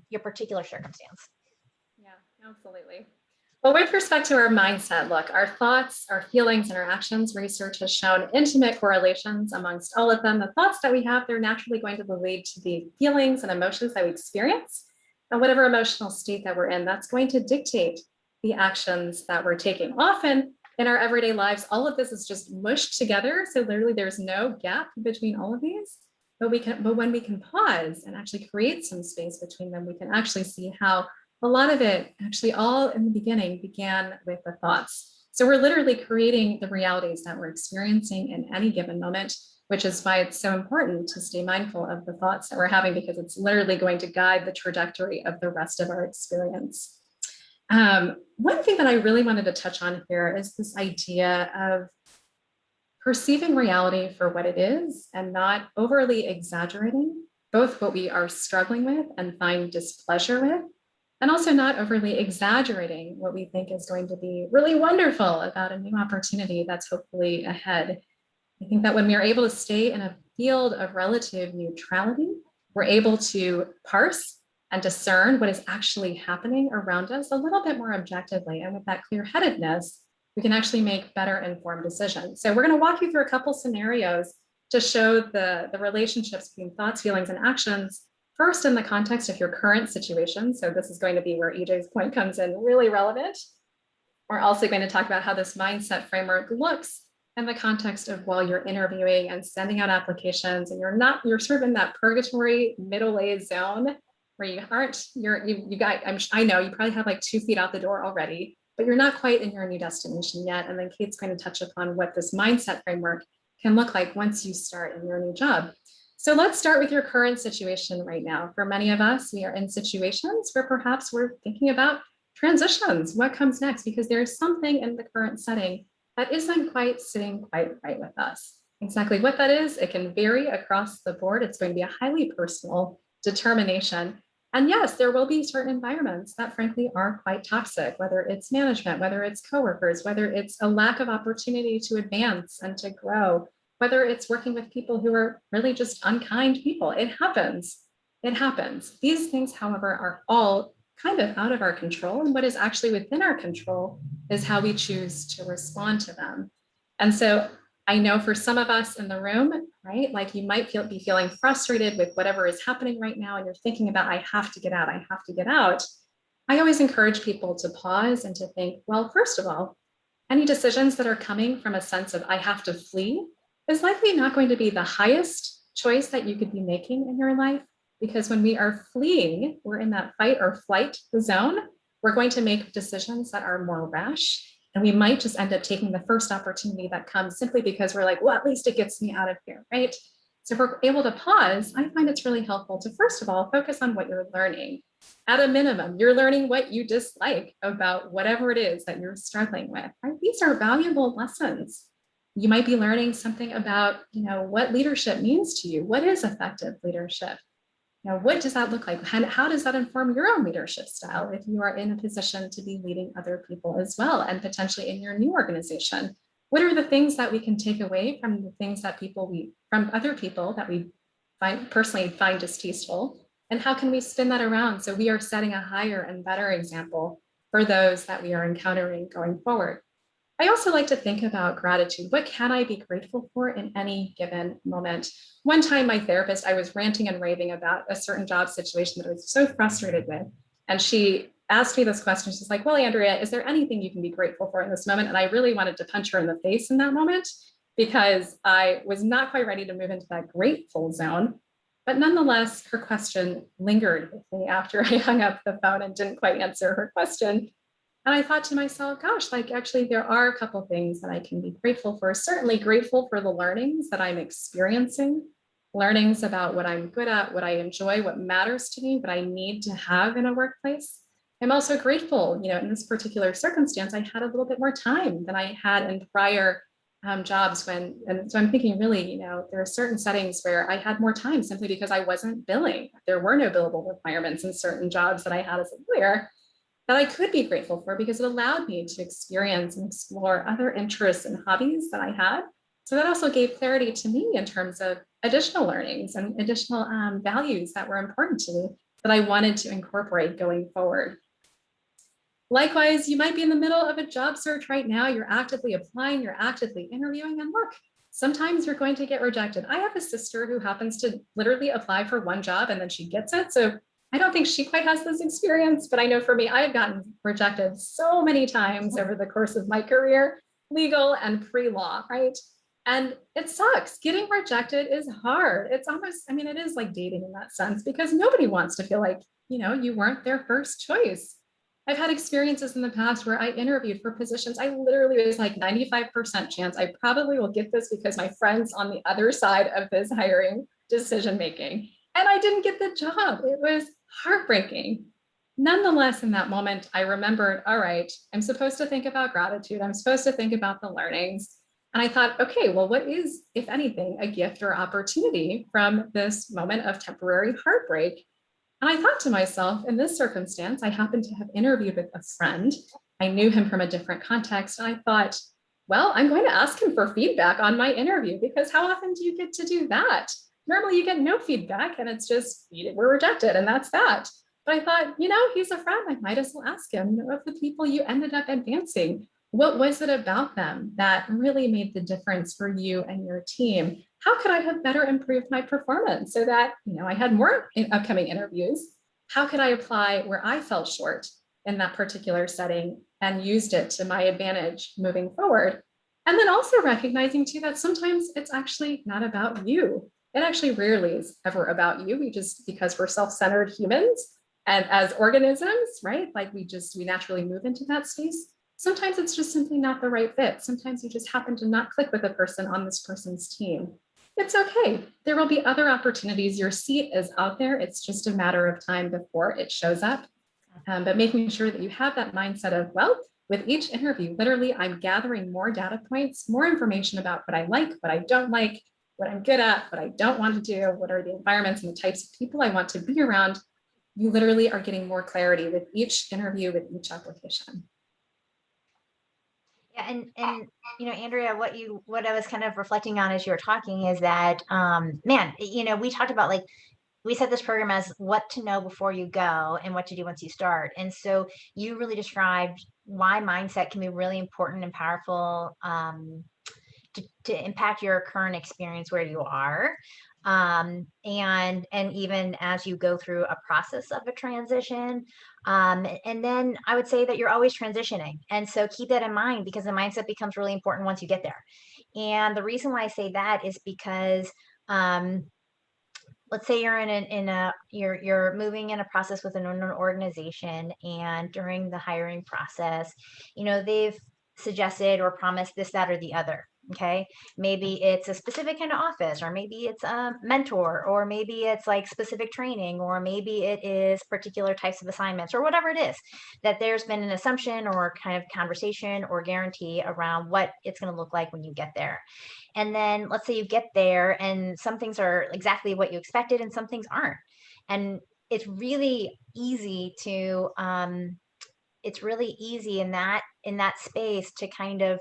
your particular circumstance. Yeah, absolutely. Well, with respect to our mindset, look, our thoughts, our feelings, and our actions, research has shown intimate correlations amongst all of them. The thoughts that we have, they're naturally going to lead to the feelings and emotions that we experience. And whatever emotional state that we're in, that's going to dictate the actions that we're taking. Often in our everyday lives, all of this is just mushed together. So literally there's no gap between all of these. But when we can pause and actually create some space between them, we can actually see how a lot of it actually all in the beginning began with the thoughts. So we're literally creating the realities that we're experiencing in any given moment, which is why it's so important to stay mindful of the thoughts that we're having, because it's literally going to guide the trajectory of the rest of our experience. One thing that I really wanted to touch on here is this idea of perceiving reality for what it is and not overly exaggerating both what we are struggling with and find displeasure with, and also not overly exaggerating what we think is going to be really wonderful about a new opportunity that's hopefully ahead. I think that when we are able to stay in a field of relative neutrality, we're able to parse and discern what is actually happening around us a little bit more objectively. And with that clear-headedness, we can actually make better informed decisions. So we're going to walk you through a couple scenarios to show the relationships between thoughts, feelings, and actions, first in the context of your current situation. So this is going to be where EJ's point comes in really relevant. We're also going to talk about how this mindset framework looks in the context of while you're interviewing and sending out applications, and you're sort of in that purgatory middle-aged zone where you aren't, you got, I know you probably have like 2 feet out the door already, but you're not quite in your new destination yet. And then Kate's going to touch upon what this mindset framework can look like once you start in your new job. So let's start with your current situation right now. For many of us, we are in situations where perhaps we're thinking about transitions, what comes next, because there's something in the current setting that isn't quite sitting quite right with us. Exactly what that is, it can vary across the board. It's going to be a highly personal determination. And yes, there will be certain environments that frankly are quite toxic, whether it's management, whether it's coworkers, whether it's a lack of opportunity to advance and to grow, whether it's working with people who are really just unkind people. It happens. It happens. These things, however, are all kind of out of our control. And what is actually within our control is how we choose to respond to them. And so I know for some of us in the room, right, like you might be feeling frustrated with whatever is happening right now, and you're thinking about, I have to get out, I have to get out. I always encourage people to pause and to think, well, first of all, any decisions that are coming from a sense of I have to flee is likely not going to be the highest choice that you could be making in your life, because when we are fleeing, we're in that fight or flight zone, we're going to make decisions that are more rash. And we might just end up taking the first opportunity that comes simply because we're like, well, at least it gets me out of here, right? So if we're able to pause, I find it's really helpful to, first of all, focus on what you're learning. At a minimum, you're learning what you dislike about whatever it is that you're struggling with, right? These are valuable lessons. You might be learning something about, what leadership means to you. What is effective leadership? What does that look like? How does that inform your own leadership style if you are in a position to be leading other people as well, and potentially in your new organization? What are the things that we can take away from the things that from other people that we personally find distasteful? And how can we spin that around so we are setting a higher and better example for those that we are encountering going forward? I also like to think about gratitude. What can I be grateful for in any given moment? One time, my therapist, I was ranting and raving about a certain job situation that I was so frustrated with. And she asked me this question. She's like, well, Andrea, is there anything you can be grateful for in this moment? And I really wanted to punch her in the face in that moment because I was not quite ready to move into that grateful zone. But nonetheless, her question lingered with me after I hung up the phone and didn't quite answer her question. And I thought to myself, gosh, like actually there are a couple of things that I can be grateful for. Certainly grateful for the learnings that I'm experiencing, learnings about what I'm good at, what I enjoy, what matters to me, what I need to have in a workplace. I'm also grateful, in this particular circumstance, I had a little bit more time than I had in prior jobs and so I'm thinking really, there are certain settings where I had more time simply because I wasn't billing. There were no billable requirements in certain jobs that I had as a lawyer that I could be grateful for because it allowed me to experience and explore other interests and hobbies that I had. So that also gave clarity to me in terms of additional learnings and additional values that were important to me that I wanted to incorporate going forward. Likewise, you might be in the middle of a job search right now. You're actively applying, you're actively interviewing, and look, sometimes you're going to get rejected. I have a sister who happens to literally apply for one job and then she gets it. So I don't think she quite has this experience, but I know for me, I've gotten rejected so many times over the course of my career, legal and pre-law, right? And it sucks. Getting rejected is hard. It's almost, it is like dating in that sense because nobody wants to feel like, you weren't their first choice. I've had experiences in the past where I interviewed for positions. I literally was like 95% chance I probably will get this because my friend's on the other side of this hiring decision-making. And I didn't get the job. It was heartbreaking. Nonetheless, in that moment, I remembered, all right, I'm supposed to think about gratitude. I'm supposed to think about the learnings. And I thought, okay, well, what is, if anything, a gift or opportunity from this moment of temporary heartbreak? And I thought to myself, in this circumstance, I happened to have interviewed with a friend. I knew him from a different context. And I thought, well, I'm going to ask him for feedback on my interview because how often do you get to do that? Normally you get no feedback and it's just, we're rejected and that's that. But I thought, he's a friend. I might as well ask him of the people you ended up advancing. What was it about them that really made the difference for you and your team? How could I have better improved my performance so that, I had more upcoming interviews? How could I apply where I fell short in that particular setting and used it to my advantage moving forward? And then also recognizing too that sometimes it's actually not about you. it actually rarely is ever about you. We just, because we're self-centered humans and as organisms, right? Like we naturally move into that space. Sometimes it's just simply not the right fit. Sometimes you just happen to not click with a person on this person's team. It's okay. There will be other opportunities. Your seat is out there. It's just a matter of time before it shows up. But making sure that you have that mindset of, well, with each interview, literally, I'm gathering more data points, more information about what I like, what I don't like, what I'm good at, what I don't want to do, what are the environments and the types of people I want to be around. You literally are getting more clarity with each interview, with each application. Yeah, and Andrea, what I was kind of reflecting on as you were talking is that, man, we talked about, like, we set this program as what to know before you go and what to do once you start. And so you really described why mindset can be really important and powerful to impact your current experience where you are. And even as you go through a process of a transition. And then I would say that you're always transitioning. And so keep that in mind, because the mindset becomes really important once you get there. And the reason why I say that is because let's say you're you're moving in a process within an organization, and during the hiring process, they've suggested or promised this, that, or the other. Okay. Maybe it's a specific kind of office, or maybe it's a mentor, or maybe it's like specific training, or maybe it is particular types of assignments, or whatever it is, that there's been an assumption or kind of conversation or guarantee around what it's going to look like when you get there. And then let's say you get there and some things are exactly what you expected and some things aren't. And it's really easy to, in that space to kind of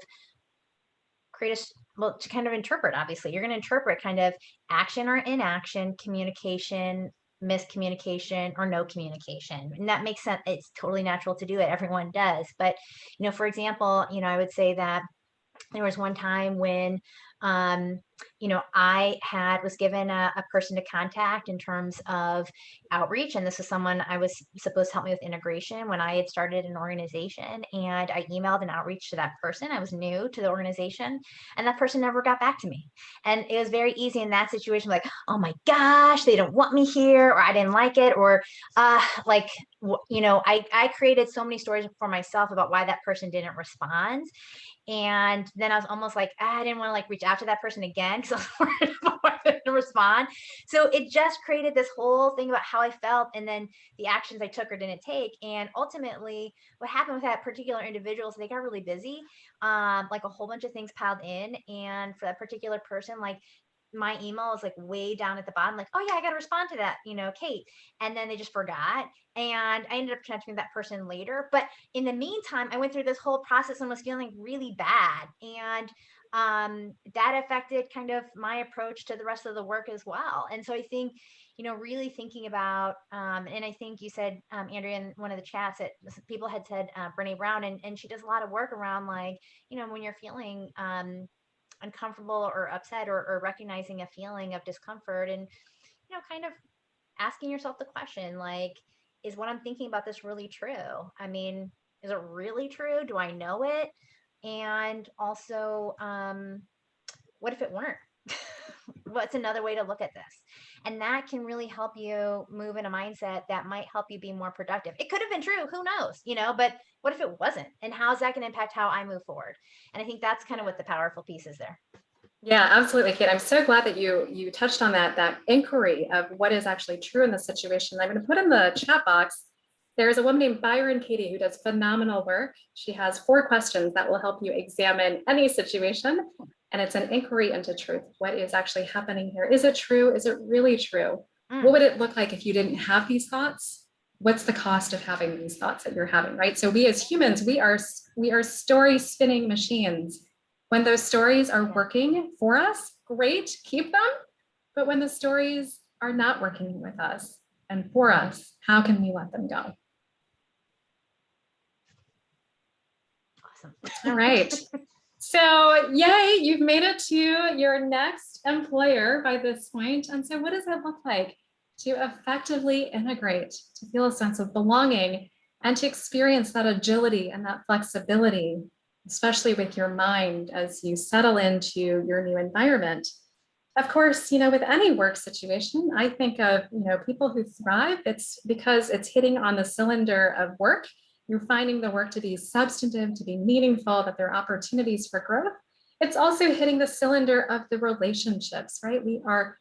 create to kind of interpret. Obviously you're going to interpret kind of action or inaction, communication, miscommunication, or no communication. And that makes sense. It's totally natural to do it. Everyone does. But, for example, I would say that there was one time when, I was given a person to contact in terms of outreach. And this is someone I was supposed to help me with integration when I had started an organization. And I emailed an outreach to that person. I was new to the organization, and that person never got back to me. And it was very easy in that situation, like, oh my gosh, they don't want me here, or I didn't like it, or I created so many stories for myself about why that person didn't respond. And then I was almost like, I didn't want to like reach out to that person again because I was worried about why they didn't respond. So it just created this whole thing about how I felt, and then the actions I took or didn't take. And ultimately what happened with that particular individual is they got really busy. Like a whole bunch of things piled in. And for that particular person, like my email is like way down at the bottom, like, oh yeah, I got to respond to that, Kate. And then they just forgot. And I ended up connecting with that person later. But in the meantime, I went through this whole process and was feeling really bad. And that affected kind of my approach to the rest of the work as well. And so I think, really thinking about, and I think you said, Andrea, in one of the chats that people had said, Brene Brown, and she does a lot of work around, like, when you're feeling uncomfortable or upset, or recognizing a feeling of discomfort, and kind of asking yourself the question, like, is what I'm thinking about this really true? I mean, is it really true? Do I know it? And also, what if it weren't? What's another way to look at this? And that can really help you move in a mindset that might help you be more productive. It could have been true, who knows, but what if it wasn't? And how is that going to impact how I move forward? And I think that's kind of what the powerful piece is there. Yeah, absolutely, Kate. I'm so glad that you touched on that inquiry of what is actually true in the situation. I'm going to put in the chat box. There's a woman named Byron Katie who does phenomenal work. She has 4 questions that will help you examine any situation. And it's an inquiry into truth. What is actually happening here? Is it true? Is it really true? What would it look like if you didn't have these thoughts? What's the cost of having these thoughts that you're having, right? So we as humans, we are story spinning machines. When those stories are working for us, great, keep them. But when the stories are not working with us and for us, how can we let them go? Awesome. All right. So yay, you've made it to your next employer by this point. And so what does it look like to effectively integrate, to feel a sense of belonging, and to experience that agility and that flexibility, especially with your mind as you settle into your new environment? Of course, with any work situation, I think of, people who thrive, it's because it's hitting on the cylinder of work. You're finding the work to be substantive, to be meaningful, that there are opportunities for growth. It's also hitting the cylinder of the relationships, right? We are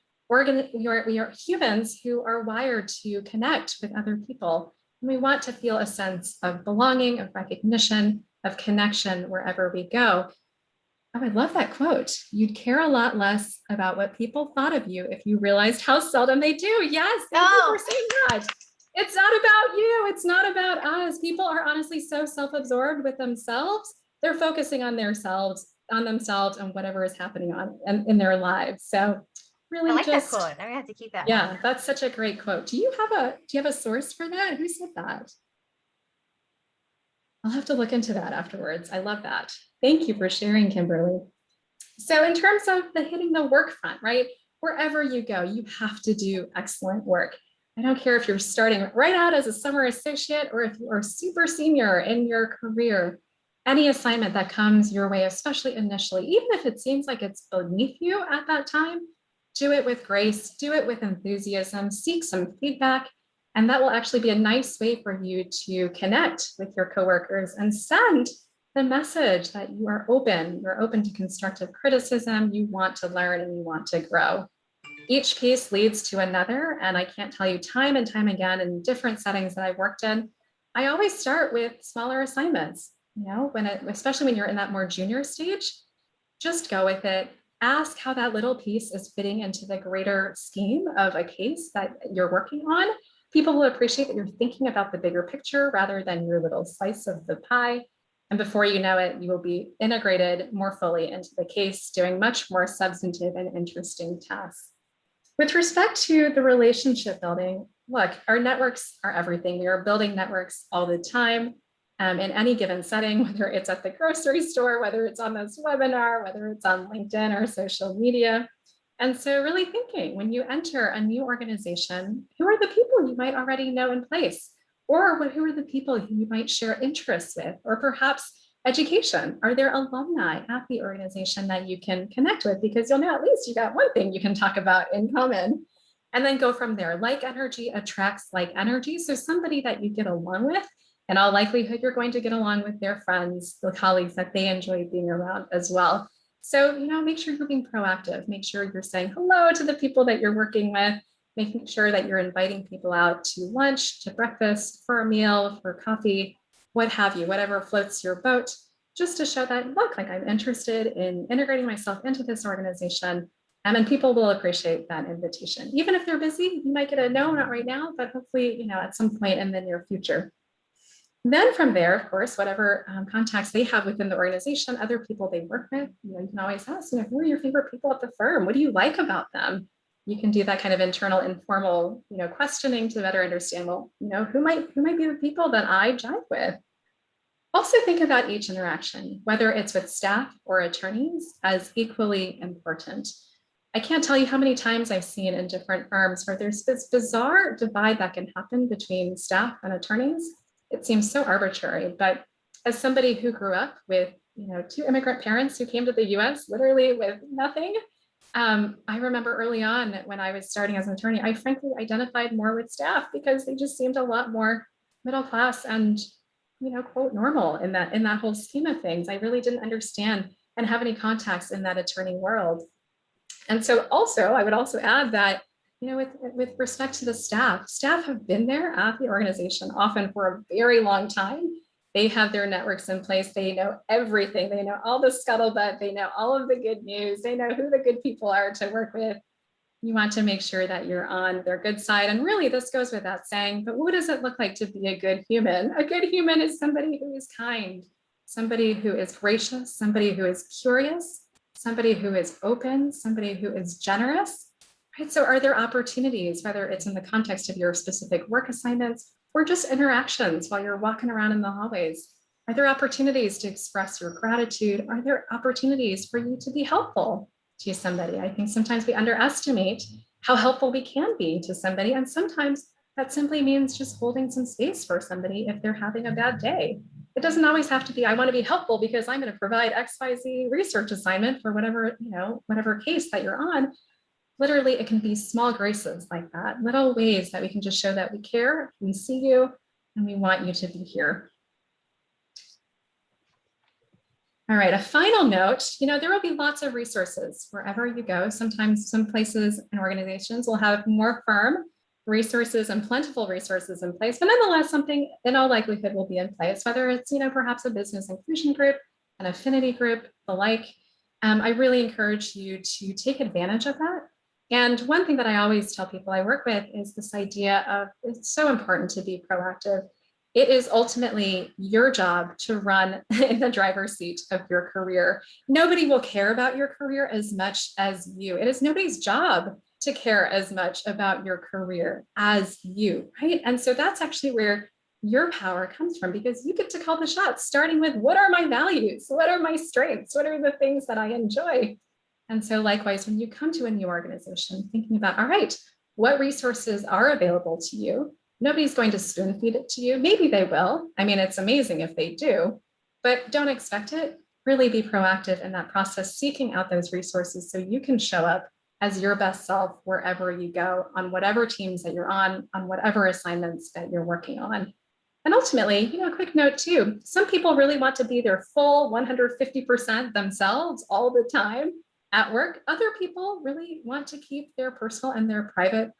humans who are wired to connect with other people. And we want to feel a sense of belonging, of recognition, of connection wherever we go. Oh, I love that quote. You'd care a lot less about what people thought of you if you realized how seldom they do. Yes, thank you for saying that. It's not about you. It's not about us. People are honestly so self-absorbed with themselves. They're focusing on themselves, and whatever is happening in their lives. So really, I like that quote. I'm gonna have to keep that. Yeah, that's such a great quote. Do you have a source for that? Who said that? I'll have to look into that afterwards. I love that. Thank you for sharing, Kimberly. So in terms of the hitting the work front, right? Wherever you go, you have to do excellent work. I don't care if you're starting right out as a summer associate or if you are super senior in your career, any assignment that comes your way, especially initially, even if it seems like it's beneath you at that time, do it with grace, do it with enthusiasm, seek some feedback, and that will actually be a nice way for you to connect with your coworkers and send the message that you're open to constructive criticism, you want to learn and you want to grow. Each piece leads to another, and I can't tell you time and time again in different settings that I've worked in, I always start with smaller assignments, especially when you're in that more junior stage, just go with it. Ask how that little piece is fitting into the greater scheme of a case that you're working on. People will appreciate that you're thinking about the bigger picture rather than your little slice of the pie. And before you know it, you will be integrated more fully into the case, doing much more substantive and interesting tasks. With respect to the relationship building, look, our networks are everything. We are building networks all the time in any given setting, whether it's at the grocery store, whether it's on this webinar, whether it's on LinkedIn or social media. And so really thinking when you enter a new organization, who are the people you might already know in place? Or who are the people who you might share interests with? Or perhaps education. Are there alumni at the organization that you can connect with? Because you'll know at least you got one thing you can talk about in common. And then go from there. Like energy attracts like energy. So somebody that you get along with, in all likelihood, you're going to get along with their friends, the colleagues that they enjoy being around as well. So, make sure you're being proactive. Make sure you're saying hello to the people that you're working with, making sure that you're inviting people out to lunch, to breakfast, for a meal, for coffee, what have you, whatever floats your boat, just to show that, look, like I'm interested in integrating myself into this organization. And people will appreciate that invitation. Even if they're busy, you might get a no, not right now, but hopefully, at some point in the near future. Then from there, of course, whatever contacts they have within the organization, other people they work with, you can always ask, who are your favorite people at the firm? What do you like about them? You can do that kind of internal, informal, questioning to better understand, well, who might be the people that I jive with? Also think about each interaction, whether it's with staff or attorneys, as equally important. I can't tell you how many times I've seen in different firms where there's this bizarre divide that can happen between staff and attorneys. It seems so arbitrary, but as somebody who grew up with, two immigrant parents who came to the US literally with nothing, I remember early on when I was starting as an attorney, I frankly identified more with staff because they just seemed a lot more middle class and, quote, normal in that whole scheme of things. I really didn't understand and have any contacts in that attorney world. And so also, I would also add that, with respect to the staff have been there at the organization often for a very long time. They have their networks in place. They know everything. They know all the scuttlebutt. They know all of the good news. They know who the good people are to work with. You want to make sure that you're on their good side. And really, this goes without saying, but what does it look like to be a good human? A good human is somebody who is kind, somebody who is gracious, somebody who is curious, somebody who is open, somebody who is generous. Right? So are there opportunities, whether it's in the context of your specific work assignments or just interactions while you're walking around in the hallways? Are there opportunities to express your gratitude? Are there opportunities for you to be helpful to somebody? I think sometimes we underestimate how helpful we can be to somebody. And sometimes that simply means just holding some space for somebody if they're having a bad day. It doesn't always have to be, I want to be helpful because I'm going to provide XYZ research assignment for whatever case that you're on. literally, it can be small graces like that, little ways that we can just show that we care, we see you, and we want you to be here. All right, a final note, there will be lots of resources wherever you go. Sometimes some places and organizations will have more firm resources and plentiful resources in place, but nonetheless, something in all likelihood will be in place, whether it's, perhaps a business inclusion group, an affinity group, the like. I really encourage you to take advantage of that. And one thing that I always tell people I work with is this idea of it's so important to be proactive. It is ultimately your job to run in the driver's seat of your career. Nobody will care about your career as much as you. It is nobody's job to care as much about your career as you, right? And so that's actually where your power comes from, because you get to call the shots, starting with what are my values? What are my strengths? What are the things that I enjoy? And so likewise, when you come to a new organization, thinking about, all right, what resources are available to you? Nobody's going to spoon feed it to you. Maybe they will. I mean, it's amazing if they do, but don't expect it. Really be proactive in that process, seeking out those resources so you can show up as your best self wherever you go, on whatever teams that you're on whatever assignments that you're working on. And ultimately, a quick note too, some people really want to be their full 150% themselves all the time at work. Other people really want to keep their personal and their private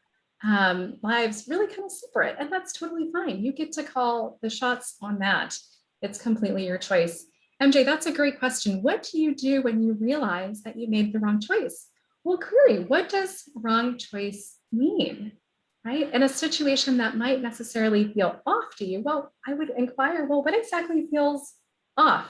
lives really kind of separate, and that's totally fine. You get to call the shots on that. It's completely your choice. MJ, that's a great question. What do you do when you realize that you made the wrong choice? Well, query, what does wrong choice mean, right? In a situation that might necessarily feel off to you, well, I would inquire, well, what exactly feels off?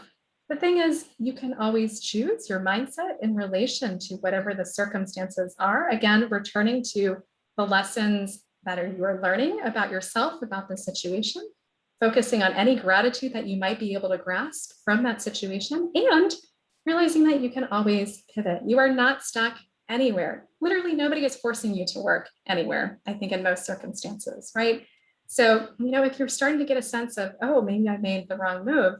The thing is, you can always choose your mindset in relation to whatever the circumstances are. Again, returning to the lessons that you are learning about yourself, about the situation, focusing on any gratitude that you might be able to grasp from that situation, and realizing that you can always pivot. You are not stuck anywhere. Literally, nobody is forcing you to work anywhere, I think, in most circumstances, right? So, if you're starting to get a sense of, oh, maybe I made the wrong move,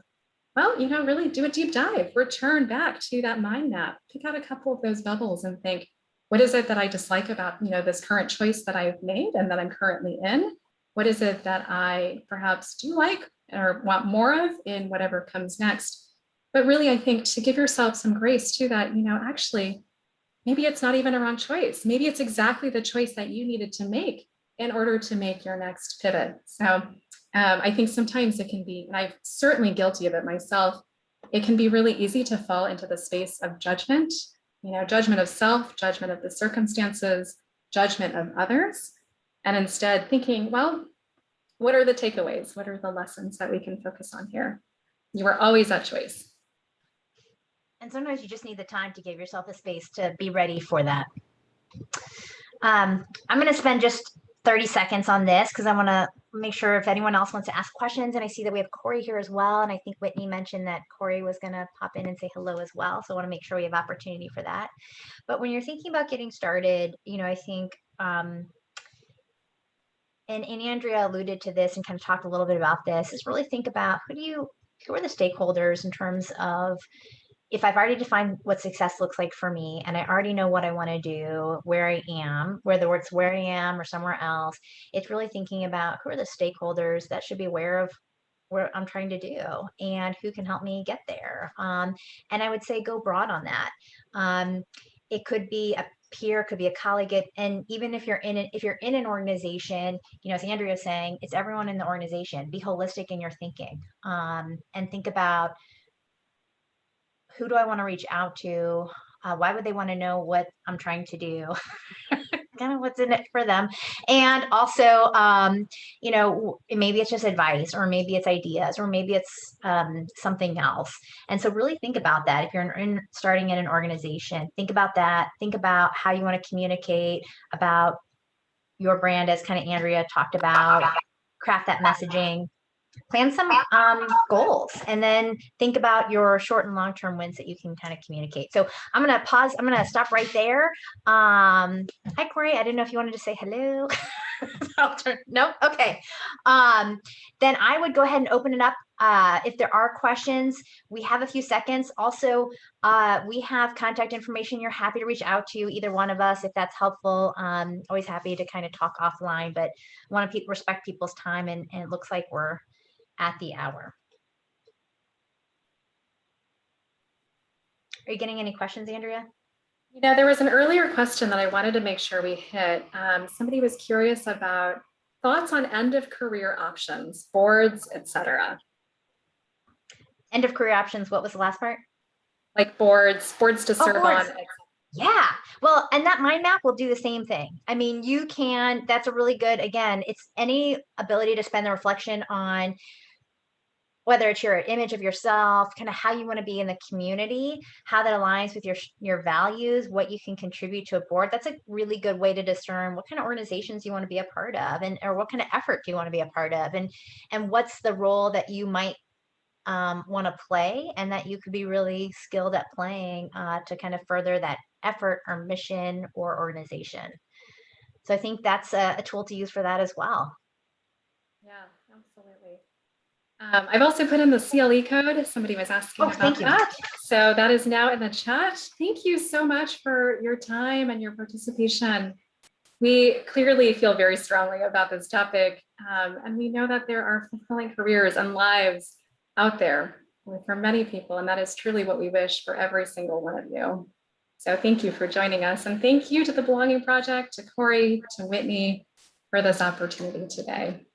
well, really do a deep dive, return back to that mind map, pick out a couple of those bubbles and think, what is it that I dislike about, this current choice that I've made and that I'm currently in? What is it that I perhaps do like or want more of in whatever comes next? But really, I think to give yourself some grace to that, actually, maybe it's not even a wrong choice. Maybe it's exactly the choice that you needed to make in order to make your next pivot. So I think sometimes it can be, and I'm certainly guilty of it myself, it can be really easy to fall into the space of judgment, judgment of self, judgment of the circumstances, judgment of others, and instead thinking, well, what are the takeaways? What are the lessons that we can focus on here? You are always at choice. And sometimes you just need the time to give yourself the space to be ready for that. I'm going to spend just 30 seconds on this because I want to make sure if anyone else wants to ask questions. And I see that we have Corey here as well. And I think Whitney mentioned that Corey was going to pop in and say hello as well. So I want to make sure we have opportunity for that. But when you're thinking about getting started, I think, and Andrea alluded to this and kind of talked a little bit about this, is really think about who are the stakeholders in terms of, if I've already defined what success looks like for me, and I already know what I want to do, where I am, whether it's where I am or somewhere else, it's really thinking about who are the stakeholders that should be aware of what I'm trying to do and who can help me get there. And I would say go broad on that. It could be a peer, could be a colleague, and even if you're in an organization, as Andrea was saying, it's everyone in the organization. Be holistic in your thinking, and think about, who do I want to reach out to? Why would they want to know what I'm trying to do? Kind of what's in it for them. And also, maybe it's just advice, or maybe it's ideas, or maybe it's something else. And so really think about that. If you're starting in an organization, think about that. Think about how you want to communicate about your brand, as kind of Andrea talked about, craft that messaging. Plan some goals, and then think about your short and long-term wins that you can kind of communicate. So I'm going to pause. I'm going to stop right there. Hi, Corey. I didn't know if you wanted to say hello. No, okay. Then I would go ahead and open it up. If there are questions, we have a few seconds. Also, we have contact information. You're happy to reach out to either one of us if that's helpful. Always happy to kind of talk offline, but want to respect people's time, and it looks like we're at the hour. Are you getting any questions, Andrea? You know, there was an earlier question that I wanted to make sure we hit. Somebody was curious about thoughts on end of career options, boards, etc. End of career options. What was the last part? Like boards to serve boards. on. Yeah, well, and that mind map will do the same thing. I mean, you can, that's a really good, again, it's any ability to spend the reflection on whether it's your image of yourself, kind of how you want to be in the community, how that aligns with your values, what you can contribute to a board. That's a really good way to discern what kind of organizations you want to be a part of, and or what kind of effort do you want to be a part of, and what's the role that you might want to play, and that you could be really skilled at playing to kind of further that effort or mission or organization. So I think that's a tool to use for that as well. Yeah, absolutely. I've also put in the CLE code. Somebody was asking about that. So that is now in the chat. Thank you so much for your time and your participation. We clearly feel very strongly about this topic, and we know that there are fulfilling careers and lives out there for many people, and that is truly what we wish for every single one of you. So thank you for joining us, and thank you to the Belonging Project, to Corey, to Whitney for this opportunity today.